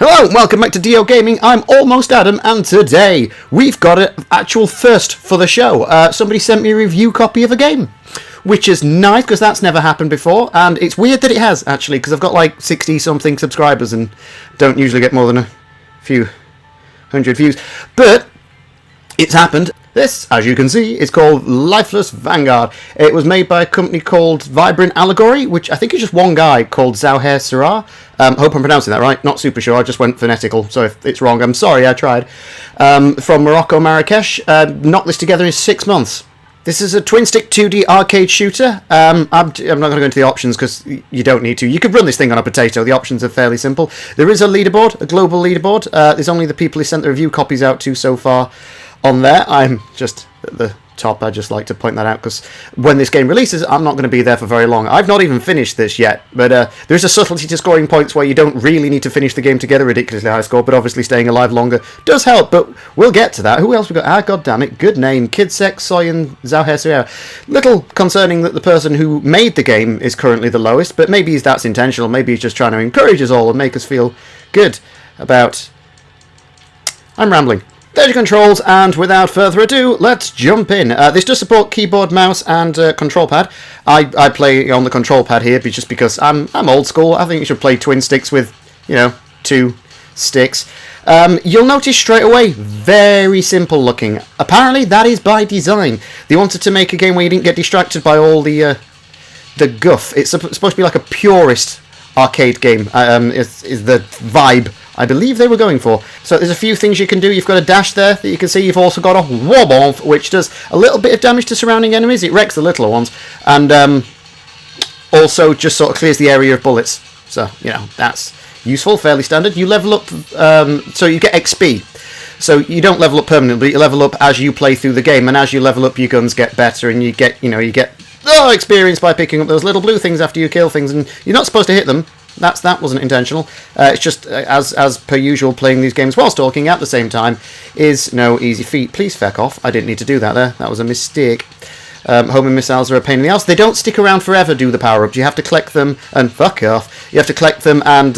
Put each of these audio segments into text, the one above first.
Hello and welcome back to Dio Gaming. I'm Almost Adam, and today we've got an actual first for the show. Somebody sent me a review copy of a game, which is nice because that's never happened before, and it's weird that it has actually because I've got like 60 something subscribers and don't usually get more than a few hundred views, but it's happened. This, as you can see, is called Lifeless Vanguard. It was made by a company called Vibrant Allegory, which I think is just one guy called Zauher Sarah. Hope I'm pronouncing that right. Not super sure. I just went phonetical, so if it's wrong, I'm sorry. I tried. From Morocco, Marrakesh. Knocked this together in 6 months. This is a twin-stick 2D arcade shooter. I'm not going to go into the options because you don't need to. You could run this thing on a potato. The options are fairly simple. There is a leaderboard, a global leaderboard. There's only the people who sent the review copies out to so far on there. I'm just at the top. I just like to point that out because when this game releases, I'm not going to be there for very long. I've not even finished this yet, but there's a subtlety to scoring points where you don't really need to finish the game to get a ridiculously high score, but obviously staying alive longer does help, but we'll get to that. Who else we got? God damn it, good name. Kidsec, Soyan, Zauher Sarah. Little concerning that the person who made the game is currently the lowest, but maybe that's intentional. Maybe he's just trying to encourage us all and make us feel good about... I'm rambling. There's your controls, and without further ado, let's jump in. This does support keyboard, mouse, and control pad. I play on the control pad here just because I'm old school. I think you should play twin sticks with, 2 sticks. You'll notice straight away, very simple looking. Apparently, that is by design. They wanted to make a game where you didn't get distracted by all the guff. It's supposed to be like a purist arcade game. Is the vibe I believe they were going for. So there's a few things you can do. You've got a dash there that you can see. You've also got a wobble, which does a little bit of damage to surrounding enemies. It wrecks the littler ones, and also just sort of clears the area of bullets. So, that's useful, fairly standard. You level up, so you get XP. So you don't level up permanently, you level up as you play through the game, and as you level up, your guns get better, and you get experience by picking up those little blue things after you kill things, and you're not supposed to hit them. That wasn't intentional. It's just, as per usual, playing these games while stalking at the same time is no easy feat. Please feck off. I didn't need to do that there. That was a mistake. Homing missiles are a pain in the ass. They don't stick around forever, do the power-ups. You have to collect them and fuck off. You have to collect them and...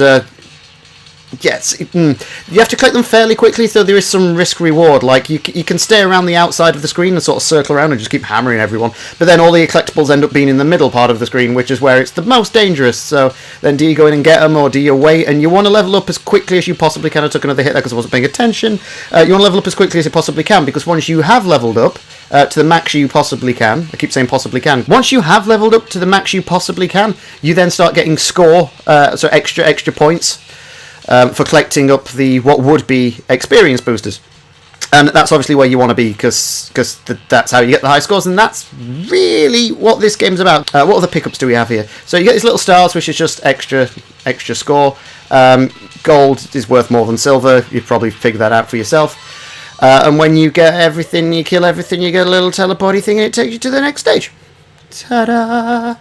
you have to collect them fairly quickly, so there is some risk-reward. Like, you can stay around the outside of the screen and sort of circle around and just keep hammering everyone, but then all the collectibles end up being in the middle part of the screen, which is where it's the most dangerous. So then do you go in and get them, or do you wait? And you want to level up as quickly as you possibly can. I took another hit there because I wasn't paying attention. You want to level up as quickly as you possibly can, because once you have leveled up to the max you possibly can, I keep saying possibly can, once you have leveled up to the max you possibly can, you then start getting score, so extra points, for collecting up what would be experience boosters. And that's obviously where you want to be, because that's how you get the high scores, and that's really what this game's about. What other pickups do we have here? So you get these little stars, which is just extra score. Gold is worth more than silver. You'd probably figure that out for yourself. And when you get everything, you kill everything, you get a little teleporty thing, and it takes you to the next stage. Ta-da!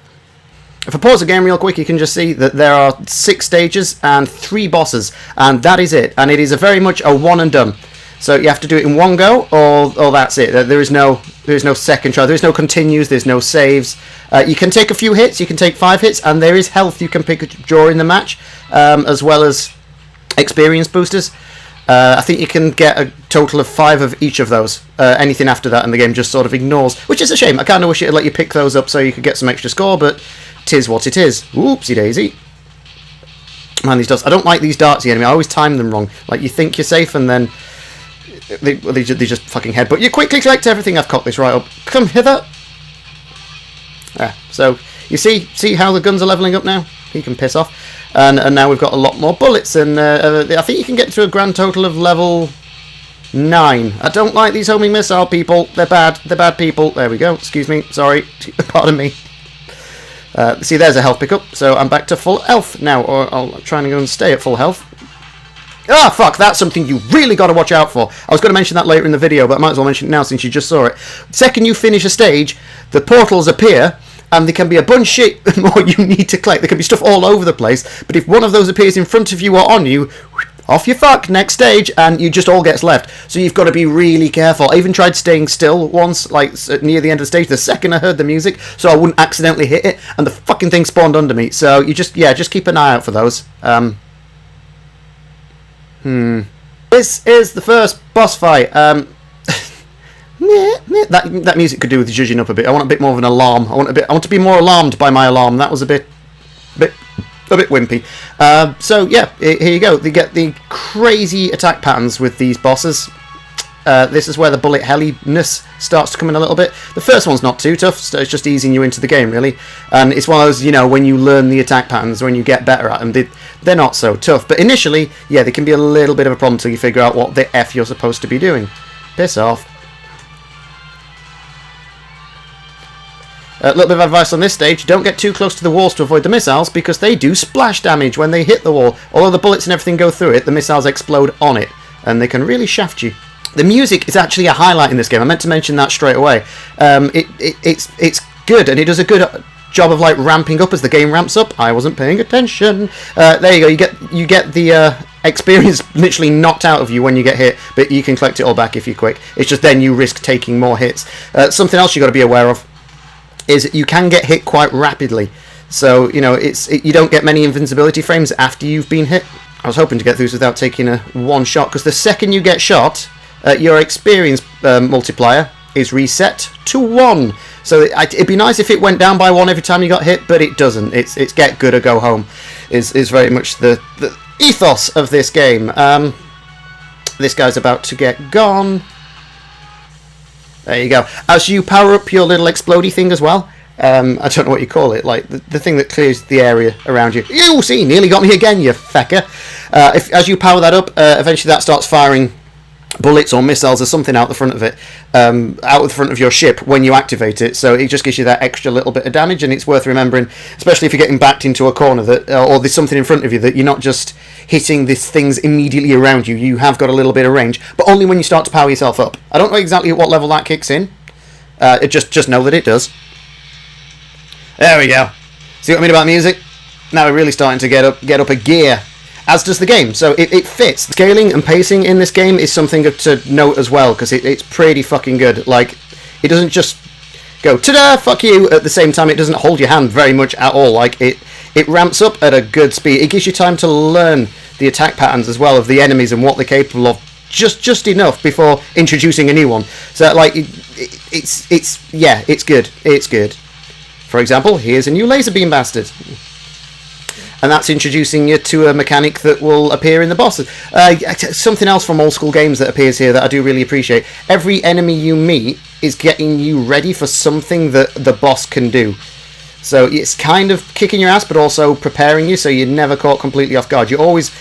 If I pause the game real quick, you can just see that there are 6 stages and 3 bosses, and that is it. And it is very much a one and done. So you have to do it in one go, or that's it. There is no second try. There is no continues. There's no saves. You can take a few hits. You can take 5 hits, and there is health you can pick during the match, as well as experience boosters. I think you can get a total of 5 of each of those. Anything after that, and the game just sort of ignores, which is a shame. I kind of wish it would let you pick those up so you could get some extra score, but 'tis what it is. Oopsie daisy. Man, these darts. I don't like these darts, the enemy. I always time them wrong. Like, you think you're safe, and then they just fucking headbutt. You quickly collect everything. I've cocked this right up. Come hither. So, you see how the guns are levelling up now? He can piss off. And now we've got a lot more bullets, and I think you can get to a grand total of level 9. I don't like these homing missile people. They're bad. They're bad people. There we go. Excuse me. Sorry. Pardon me. See, there's a health pickup, so I'm back to full health now, or I'll try and go and stay at full health. Ah, fuck, that's something you really got to watch out for. I was going to mention that later in the video, but I might as well mention it now since you just saw it. The second you finish a stage, the portals appear, and there can be a bunch of shit more you need to collect. There can be stuff all over the place, but if one of those appears in front of you or on you, off you fuck, next stage, and you just all gets left. So you've got to be really careful. I even tried staying still once, like near the end of the stage, the second I heard the music, so I wouldn't accidentally hit it, and the fucking thing spawned under me. So you just keep an eye out for those. This is the first boss fight. That music could do with judging up a bit. I want a bit more of an alarm. I want to be more alarmed by my alarm. That was a bit wimpy. So yeah, here you go. They get the crazy attack patterns with these bosses. This is where the bullet helliness starts to come in a little bit. The first one's not too tough, so it's just easing you into the game, really. And it's one of those, when you learn the attack patterns, when you get better at them, they're not so tough. But initially, yeah, they can be a little bit of a problem until you figure out what the F you're supposed to be doing. Piss off. A little bit of advice on this stage: don't get too close to the walls to avoid the missiles, because they do splash damage when they hit the wall. Although the bullets and everything go through it, the missiles explode on it, and they can really shaft you. The music is actually a highlight in this game. I meant to mention that straight away. It's good, and it does a good job of ramping up as the game ramps up. I wasn't paying attention. There you go. You get the experience literally knocked out of you when you get hit, but you can collect it all back if you're quick. It's just then you risk taking more hits. Something else you got to be aware of is you can get hit quite rapidly. So you don't get many invincibility frames after you've been hit. I was hoping to get through this without taking a one shot, because the second you get shot, your experience multiplier is reset to 1. So it'd be nice if it went down by 1 every time you got hit, but it doesn't. It's get good or go home is very much the ethos of this game. This guy's about to get gone. There you go. As you power up your little explodey thing as well, I don't know what you call it, the thing that clears the area around you. You see, nearly got me again, you fecker. As you power that up, eventually that starts firing bullets or missiles or something out the front of it, out the front of your ship when you activate it. So it just gives you that extra little bit of damage, and it's worth remembering, especially if you're getting backed into a corner that, or there's something in front of you, that you're not just hitting these things immediately around you. You have got a little bit of range, but only when you start to power yourself up. I don't know exactly at what level that kicks in. Just know that it does. There we go. See what I mean about music? Now we're really starting to get up a gear. As does the game, so it fits. Scaling and pacing in this game is something to note as well, because it's pretty fucking good. It doesn't just go, ta-da, fuck you, at the same time it doesn't hold your hand very much at all. It ramps up at a good speed. It gives you time to learn the attack patterns as well of the enemies and what they're capable of, just enough before introducing a new one. So, it's good. It's good. For example, here's a new laser beam bastard. And that's introducing you to a mechanic that will appear in the bosses. Something else from old school games that appears here that I do really appreciate. Every enemy you meet is getting you ready for something that the boss can do. So it's kind of kicking your ass, but also preparing you so you're never caught completely off guard. You can always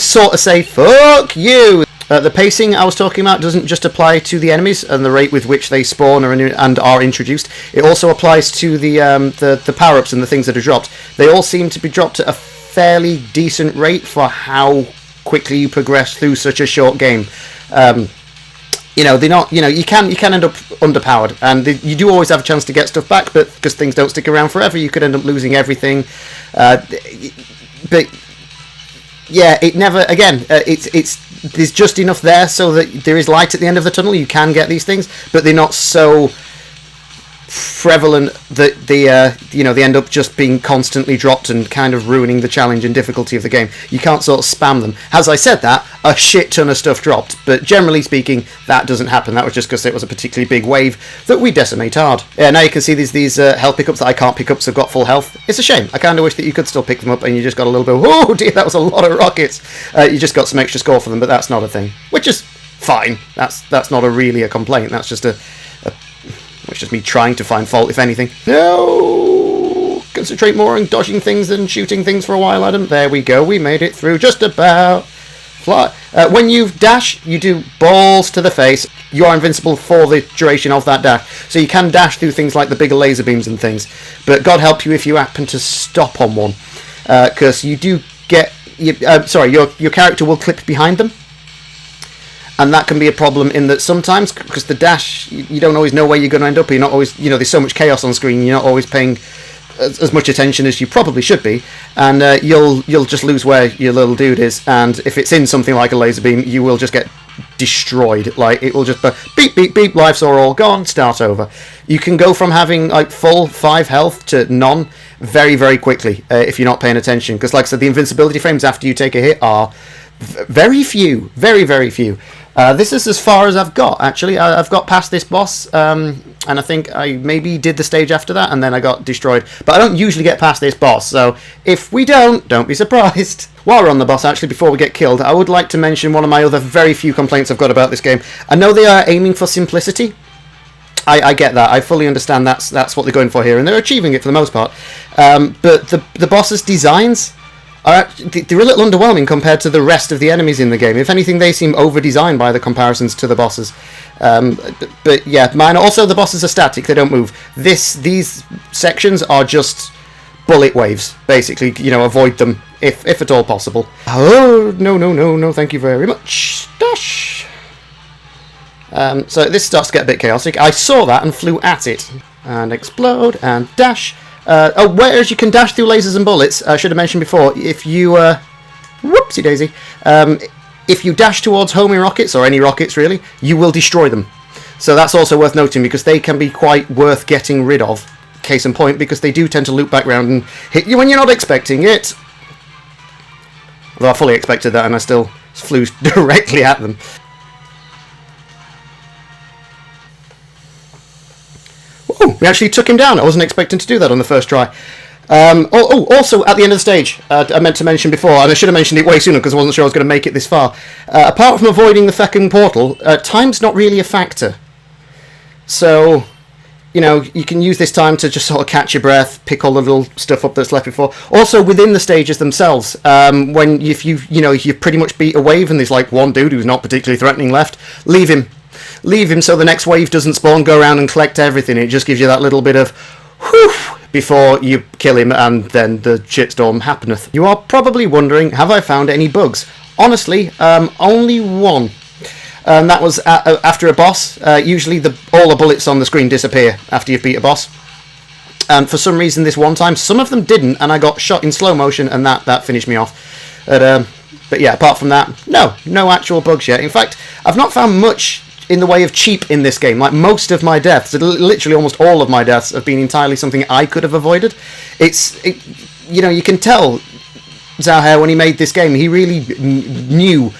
sort of say, fuck you! The pacing I was talking about doesn't just apply to the enemies and the rate with which they spawn and are introduced. It also applies to the power-ups and the things that are dropped. They all seem to be dropped at a fairly decent rate for how quickly you progress through such a short game. They're not. You can end up underpowered, and you do always have a chance to get stuff back, but because things don't stick around forever, you could end up losing everything. But yeah, it never. Again, there's just enough there so that there is light at the end of the tunnel. You can get these things, but they're not so prevalent that they end up just being constantly dropped and kind of ruining the challenge and difficulty of the game. You can't sort of spam them. As I said that, a shit ton of stuff dropped, but generally speaking, that doesn't happen. That was just because it was a particularly big wave that we decimate hard. Yeah, now you can see these health pickups that I can't pick up, so I've got full health. It's a shame. I kind of wish that you could still pick them up and you just got a little bit, oh dear, that was a lot of rockets. You just got some extra score for them, but that's not a thing. Which is fine. That's not really a complaint. That's just it's just me trying to find fault, if anything. No! Concentrate more on dodging things than shooting things for a while, Adam. There we go. We made it through just about. Fly. When you dash, you do balls to the face. You are invincible for the duration of that dash. So you can dash through things like the bigger laser beams and things. But God help you if you happen to stop on one. Because you do get... your character will clip behind them. And that can be a problem in that sometimes, because the dash, you don't always know where you're going to end up. You're not always, there's so much chaos on screen, you're not always paying as much attention as you probably should be. And you'll just lose where your little dude is. And if it's in something like a laser beam, you will just get destroyed. It will just beep, beep, beep, lives are all gone, start over. You can go from having full 5 health to none very, very quickly if you're not paying attention. Because like I said, the invincibility frames after you take a hit are Very few. Very, very few. This is as far as I've got, actually. I've got past this boss, and I think I maybe did the stage after that, and then I got destroyed. But I don't usually get past this boss, so if we don't be surprised. While we're on the boss, actually, before we get killed, I would like to mention one of my other very few complaints I've got about this game. I know they are aiming for simplicity. I get that. I fully understand that's what they're going for here, and they're achieving it for the most part. But the boss's designs... they're a little underwhelming compared to the rest of the enemies in the game. If anything, they seem over-designed by the comparisons to the bosses. But yeah, mine. Also, the bosses are static; they don't move. These sections are just bullet waves, basically. You know, avoid them if at all possible. Oh no! Thank you very much. Dash. So this starts to get a bit chaotic. I saw that and flew at it, and explode and dash. Whereas you can dash through lasers and bullets, I should have mentioned before, if you, whoopsie daisy, if you dash towards homing rockets, or any rockets really, you will destroy them. So that's also worth noting, because they can be quite worth getting rid of. Case in point, because they do tend to loop back round and hit you when you're not expecting it. Although I fully expected that, and I still flew directly at them. Oh, we actually took him down. I wasn't expecting to do that on the first try. Also, at the end of the stage, I meant to mention before, and I should have mentioned it way sooner because I wasn't sure I was going to make it this far. Apart from avoiding the fucking portal, time's not really a factor. So, you know, you can use this time to just sort of catch your breath, pick all the little stuff up that's left before. Also, within the stages themselves, if you pretty much beat a wave and there's like one dude who's not particularly threatening left, leave him. Leave him so the next wave doesn't spawn, go around and collect everything. It just gives you that little bit of whew before you kill him, and then the shitstorm happeneth. You are probably wondering, have I found any bugs? Honestly, only one. And that was after a boss. Usually all the bullets on the screen disappear after you've beat a boss. And for some reason this one time, some of them didn't, and I got shot in slow motion, and that finished me off. But yeah, apart from that, no actual bugs yet. In fact, I've not found much in the way of cheap in this game. Like, most of my deaths, literally almost all of my deaths, have been entirely something I could have avoided. You know, you can tell Zauher, when he made this game, he really knew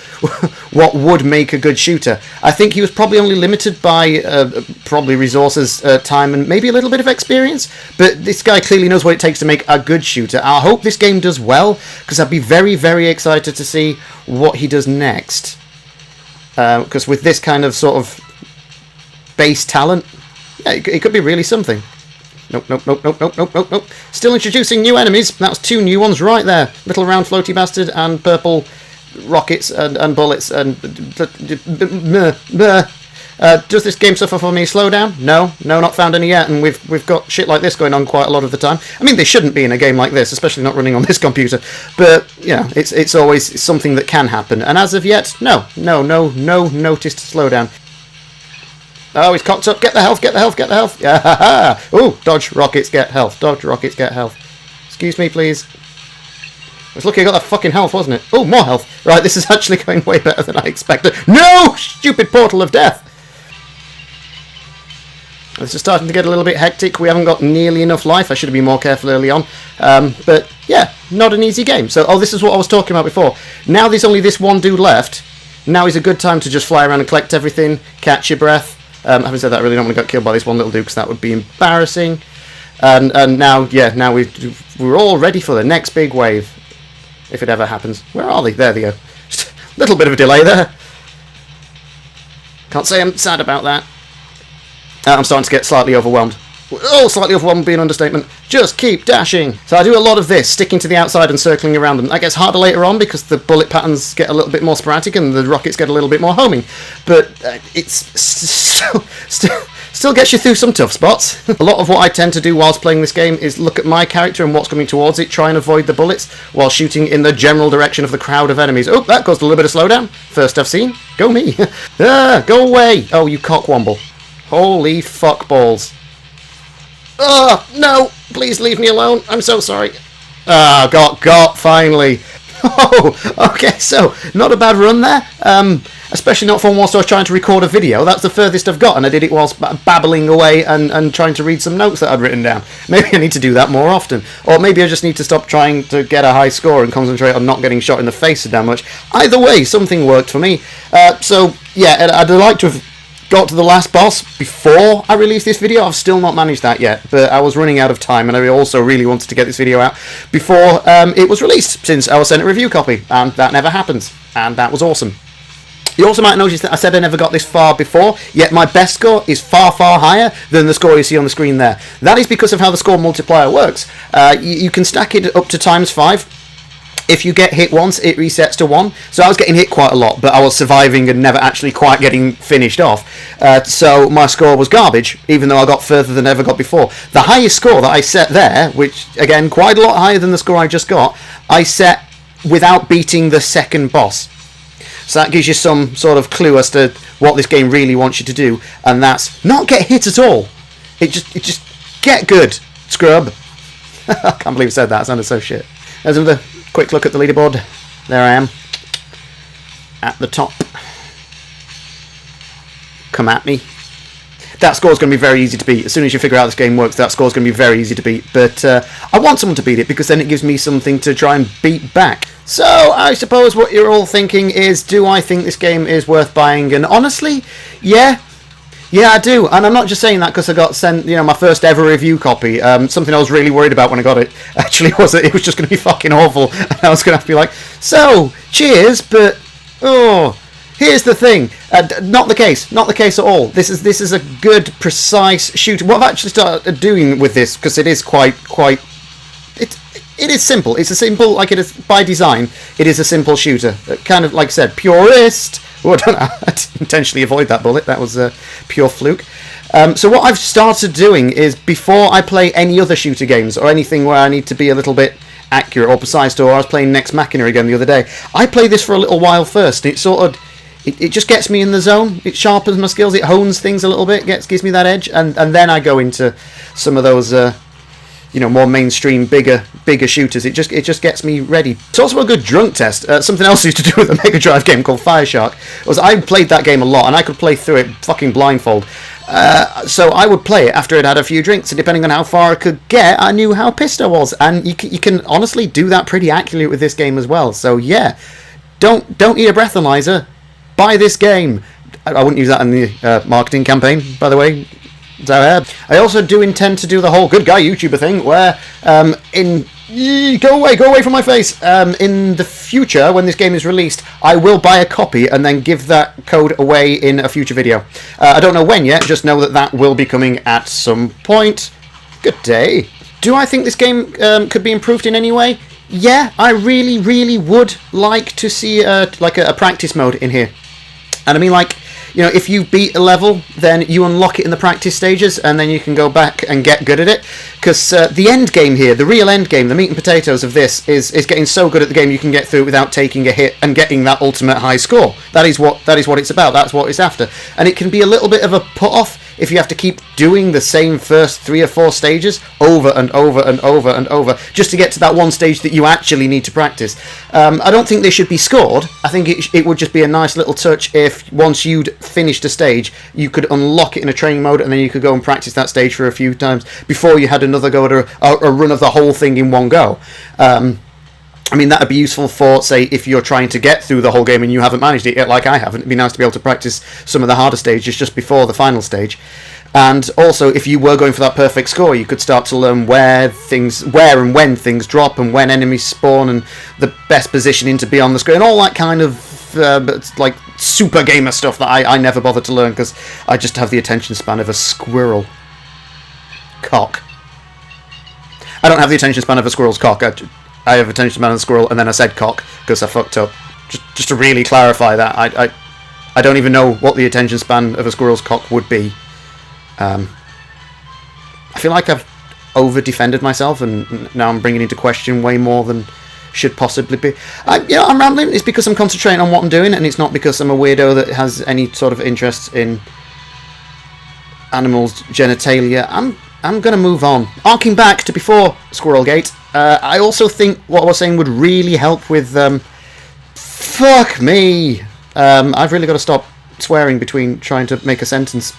what would make a good shooter. I think he was probably only limited by probably resources, time, and maybe a little bit of experience, but this guy clearly knows what it takes to make a good shooter. I hope this game does well, because I'd be very, very excited to see what he does next. Because with this kind of sort of base talent, yeah, it could be really something. Nope. Still introducing new enemies. That's 2 new ones right there. Little round floaty bastard and purple rockets and bullets. And does this game suffer from any slowdown? No, not found any yet. And we've got shit like this going on quite a lot of the time. I mean, they shouldn't be in a game like this, especially not running on this computer. But yeah, it's always something that can happen. And as of yet, no noticed slowdown. Oh, he's cocked up. Get the health. Yeah. Ooh, dodge rockets, get health. Dodge rockets, get health. Excuse me, please. I was lucky I got that fucking health, wasn't it? Oh, more health. Right, this is actually going way better than I expected. No! Stupid portal of death. This is starting to get a little bit hectic. We haven't got nearly enough life. I should have been more careful early on. But yeah, not an easy game. So, this is what I was talking about before. Now there's only this one dude left. Now is a good time to just fly around and collect everything, catch your breath. Having said that, I really don't want to get killed by this one little dude, because that would be embarrassing. And now we're all ready for the next big wave, if it ever happens. Where are they? There they go. Just a little bit of a delay there. Can't say I'm sad about that. I'm starting to get slightly overwhelmed. Oh, slightly overwhelmed would be an understatement. Just keep dashing. So I do a lot of this, sticking to the outside and circling around them. That gets harder later on because the bullet patterns get a little bit more sporadic and the rockets get a little bit more homing. But it's still gets you through some tough spots. A lot of what I tend to do whilst playing this game is look at my character and what's coming towards it, try and avoid the bullets while shooting in the general direction of the crowd of enemies. Oh, that caused a little bit of slowdown. First I've seen. Go me. Go away. Oh, you cockwomble. Holy fuck balls. Oh, no! Please leave me alone. I'm so sorry. Got, finally. Oh, okay, so, not a bad run there. Especially not from whilst I was trying to record a video. That's the furthest I've got, and I did it whilst babbling away and trying to read some notes that I'd written down. Maybe I need to do that more often. Or maybe I just need to stop trying to get a high score and concentrate on not getting shot in the face so damn much. Either way, something worked for me. So, yeah, I'd like to have got to the last boss before I released this video. I've still not managed that yet, but I was running out of time, and I also really wanted to get this video out before it was released, since I was sent a review copy, and that never happened, and that was awesome. You also might notice that I said I never got this far before, yet my best score is far, far higher than the score you see on the screen there. That is because of how the score multiplier works. You can stack it up to ×5. If you get hit once, it resets to 1. So I was getting hit quite a lot, but I was surviving and never actually quite getting finished off. So my score was garbage, even though I got further than I ever got before. The highest score that I set there, which, again, quite a lot higher than the score I just got, I set without beating the second boss. So that gives you some sort of clue as to what this game really wants you to do, and that's not get hit at all. It just get good, scrub. I can't believe I said that. It sounded so shit. There's another quick look at the leaderboard. There I am, at the top. Come at me. That score's going to be very easy to beat. As soon as you figure out this game works, that score's going to be very easy to beat. But I want someone to beat it, because then it gives me something to try and beat back. So, I suppose what you're all thinking is, do I think this game is worth buying? And honestly, yeah, I do. And I'm not just saying that because I got sent, my first ever review copy. Something I was really worried about when I got it, actually, was that it was just going to be fucking awful. And I was going to have to be like, so, cheers, but, here's the thing. Not the case. Not the case at all. This is a good, precise shooter. What I've actually started doing with this, because it is quite... It is simple. It's a simple, like it is by design, it is a simple shooter. Kind of, like I said, purist. Oh, I don't know. I didn't intentionally avoid that bullet. That was a pure fluke. So what I've started doing is, before I play any other shooter games, or anything where I need to be a little bit accurate or precise, or I was playing Nex Machina again the other day, I play this for a little while first. It sort of... It just gets me in the zone. It sharpens my skills. It hones things a little bit. Gives me that edge. And then I go into some of those... more mainstream, bigger shooters. It just gets me ready. It's also a good drunk test. Something else I used to do with a Mega Drive game called Fireshark was I played that game a lot, and I could play through it fucking blindfold. So I would play it after I'd had a few drinks, and depending on how far I could get, I knew how pissed I was. And you can honestly do that pretty accurately with this game as well. So yeah, don't eat a breathalyzer. Buy this game. I wouldn't use that in the marketing campaign, by the way. So, I also do intend to do the whole good guy YouTuber thing, where go away from my face. In the future, when this game is released, I will buy a copy and then give that code away in a future video. I don't know when yet, just know that will be coming at some point. Good day. Do I think this game could be improved in any way? Yeah, I really, really would like to see a practice mode in here. And I mean, if you beat a level, then you unlock it in the practice stages, and then you can go back and get good at it. Because the end game here, the real end game, the meat and potatoes of this, is getting so good at the game you can get through it without taking a hit and getting that ultimate high score. That is what it's about. That's what it's after. And it can be a little bit of a put-off if you have to keep doing the same first 3 or 4 stages over and over and over and over just to get to that one stage that you actually need to practice. I don't think they should be scored. I think it would just be a nice little touch if once you'd finished a stage, you could unlock it in a training mode, and then you could go and practice that stage for a few times before you had another go at a run of the whole thing in one go. I mean, that would be useful for, say, if you're trying to get through the whole game and you haven't managed it yet, like I haven't. It'd be nice to be able to practice some of the harder stages just before the final stage. And also, if you were going for that perfect score, you could start to learn where and when things drop, and when enemies spawn, and the best positioning to be on the screen, all that kind of super gamer stuff that I never bothered to learn because I just have the attention span of a squirrel. Cock. I don't have the attention span of a squirrel's cock. I have attention span of a squirrel, and then I said cock because I fucked up. Just to really clarify that, I don't even know what the attention span of a squirrel's cock would be. I feel like I've over-defended myself, and now I'm bringing into question way more than should possibly be. I'm rambling. It's because I'm concentrating on what I'm doing, and it's not because I'm a weirdo that has any sort of interest in animals' genitalia. I'm going to move on. Arcing back to before Squirrelgate, I also think what I was saying would really help with... fuck me! I've really got to stop swearing between trying to make a sentence.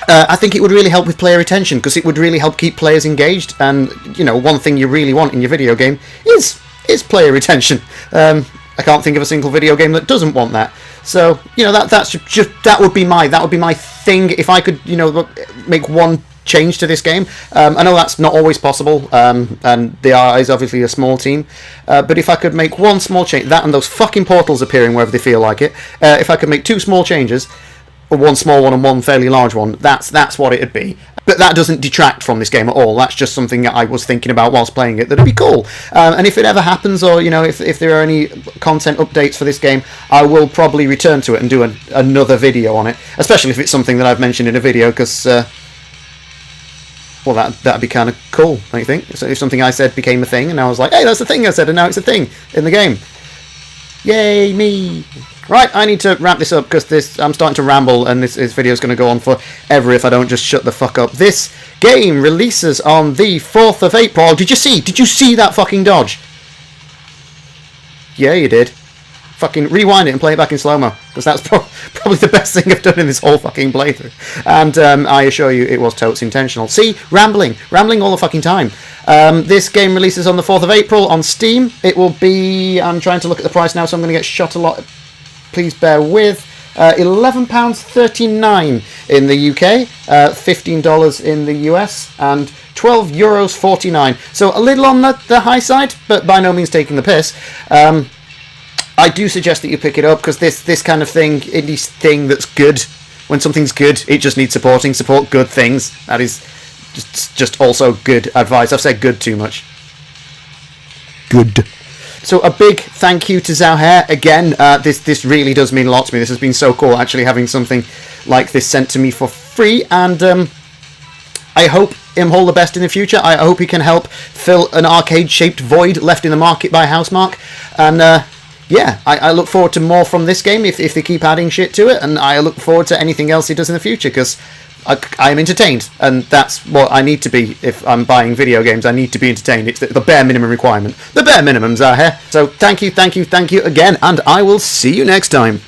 I think it would really help with player retention, because it would really help keep players engaged, and, you know, one thing you really want in your video game is player retention. I can't think of a single video game that doesn't want that. So, you know, that would be my thing. If I could, you know, make one change to this game. I know that's not always possible, and they is obviously a small team, but if I could make one small change, that and those fucking portals appearing wherever they feel like it, if I could make two small changes, one small one and one fairly large one, that's what it'd be. But that doesn't detract from this game at all. That's just something that I was thinking about whilst playing it that'd be cool. And if it ever happens, or, you know, if there are any content updates for this game, I will probably return to it and do another video on it, especially if it's something that I've mentioned in a video, because well, that'd be kind of cool, don't you think? So if something I said became a thing, and I was like, hey, that's the thing I said, and now it's a thing in the game. Yay, me! Right, I need to wrap this up, because I'm starting to ramble, and this video is going to go on forever if I don't just shut the fuck up. This game releases on the 4th of April. Did you see that fucking dodge? Yeah, you did. Fucking rewind it and play it back in slow-mo, because that's probably the best thing I've done in this whole fucking playthrough. And I assure you it was totes intentional. See? Rambling all the fucking time. This game releases on the 4th of April on Steam. It will be... I'm trying to look at the price now, so I'm going to get shot a lot. Please bear with. £11.39 in the UK, $15 in the US, and €12.49. So a little on the high side, but by no means taking the piss. I do suggest that you pick it up, because this kind of thing, indie thing that's good, when something's good, it just needs supporting. Support good things. That is just also good advice. I've said good too much. Good. So a big thank you to Zauher again. This really does mean a lot to me. This has been so cool, actually, having something like this sent to me for free, and I hope him all the best in the future. I hope he can help fill an arcade-shaped void left in the market by Housemarque, and yeah, I look forward to more from this game if they keep adding shit to it, and I look forward to anything else he does in the future, because I am entertained, and that's what I need to be if I'm buying video games. I need to be entertained. It's the bare minimum requirement. The bare minimums are here. So thank you again, and I will see you next time.